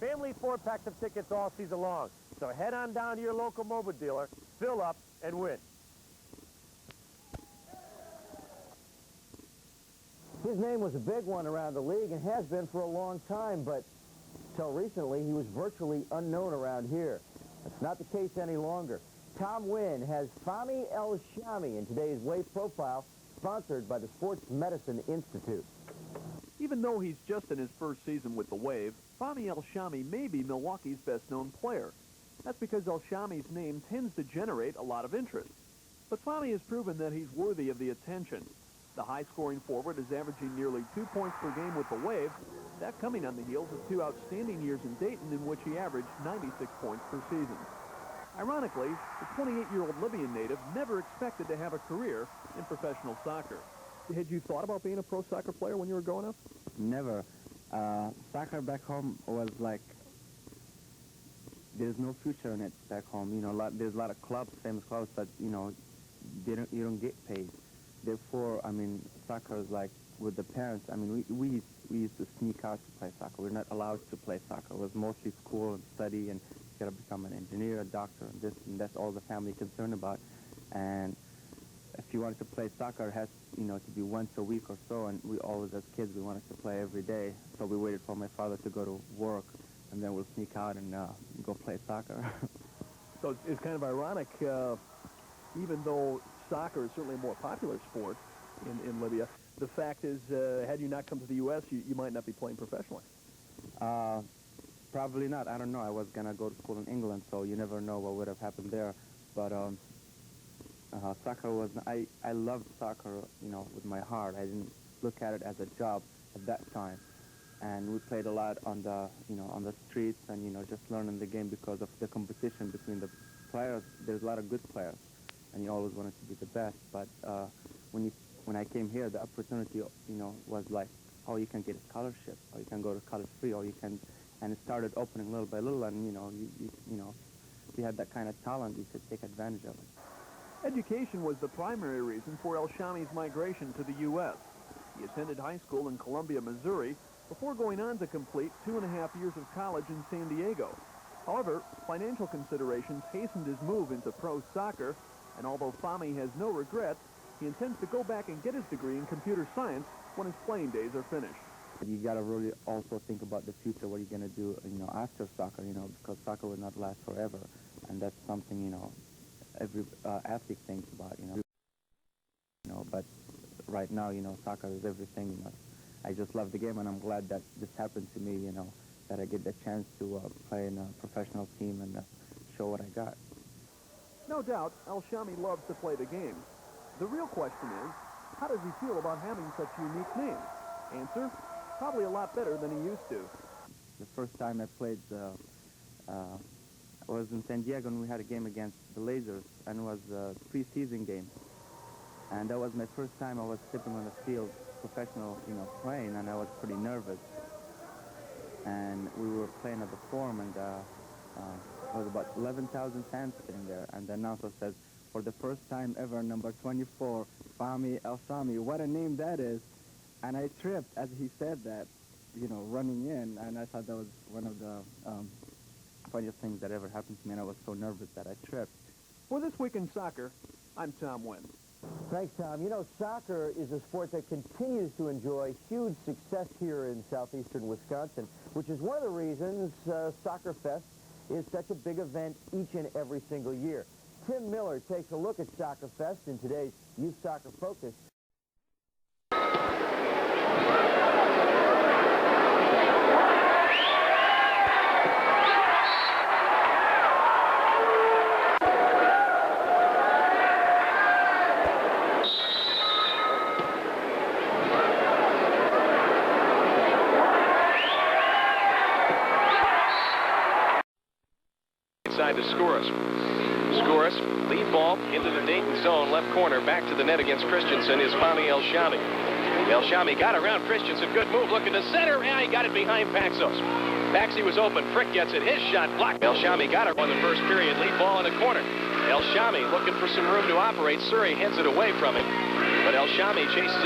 family 4-packs of tickets all season long. So head on down to your local mobile dealer, fill up, and win. His name was a big one around the league and has been for a long time, but until recently he was virtually unknown around here. That's not the case any longer. Tom Wynn has Fahmi El-Shami in today's Wave Profile, sponsored by the Sports Medicine Institute. Even though he's just in his first season with the Wave, Fahmi El-Shami may be Milwaukee's best-known player. That's because El-Shami's name tends to generate a lot of interest. But Fahmi has proven that he's worthy of the attention. The high-scoring forward is averaging nearly 2 points per game with the Wave, that coming on the heels of 2 outstanding years in Dayton in which he averaged 96 points per season. Ironically, the 28-year-old Libyan native never expected to have a career in professional soccer. Had you thought about being a pro soccer player when you were growing up? Never. Soccer back home was like, there's no future in it back home. You know, there's a lot of clubs, famous clubs, but, you know, you don't get paid. Therefore, I mean, soccer is like with the parents. I mean, we used to sneak out to play soccer. We're not allowed to play soccer. It was mostly school and study, and you got to become an engineer, a doctor, and this, and that's all the family concerned about. And if you wanted to play soccer, it has, you know, to be once a week or so, and we always, as kids, we wanted to play every day. So we waited for my father to go to work, and then we'll sneak out and go play soccer. So it's kind of ironic, even though soccer is certainly a more popular sport in Libya, the fact is, had you not come to the U.S., you might not be playing professionally. Probably not. I don't know. I was going to go to school in England, so you never know what would have happened there. But soccer was, I loved soccer, you know, with my heart. I didn't look at it as a job at that time. And we played a lot on the, you know, on the streets and, you know, just learning the game because of the competition between the players. There's a lot of good players, and you always wanted to be the best. But when I came here, the opportunity, you know, was like, oh, you can get a scholarship, or you can go to college free, or you can, and it started opening little by little, and, you know, you know, if you had that kind of talent, you could take advantage of it. Education was the primary reason for El-Shami's migration to the U.S. He attended high school in Columbia, Missouri, before going on to complete 2.5 years of college in San Diego. However, financial considerations hastened his move into pro soccer, and although Fahmi has no regrets, he intends to go back and get his degree in computer science when his playing days are finished. You got to really also think about the future, what you're going to do, you know, after soccer, you know, because soccer will not last forever, and that's something, you know, every athlete thinks about, you know, but right now, you know, soccer is everything, you know. I just love the game, and I'm glad that this happened to me, you know, that I get the chance to play in a professional team and show what I got. No doubt, El-Shami loves to play the game. The real question is, how does he feel about having such a unique name? Answer, probably a lot better than he used to. The first time I played, I was in San Diego, and we had a game against the Lasers, and it was a preseason game. And that was my first time I was stepping on the field, professional, you know, playing, and I was pretty nervous. And we were playing at the Forum, and there was about 11,000 fans sitting there, and the announcer says, for the first time ever, number 24, Fahmi El-Shami. What a name that is. And I tripped as he said that, you know, running in, and I thought that was one of the funniest things that ever happened to me, and I was so nervous that I tripped. For This Week in Soccer, I'm Tom Wynn. Thanks, Tom. You know, soccer is a sport that continues to enjoy huge success here in southeastern Wisconsin, which is one of the reasons Soccer Fest is such a big event each and every single year. Tim Miller takes a look at Soccer Fest in today's Youth Soccer Focus. Inside to Skouras. Skouras, lead ball into the Dayton zone, left corner, back to the net against Christensen is Fahmi El-Shami. El-Shami got around Christensen, good move, looking to center, and he got it behind Paxos. Paxi was open, Frick gets it, his shot blocked. El-Shami got it on the first period, lead ball in the corner. El-Shami looking for some room to operate, Surrey heads it away from him, but El-Shami chases it.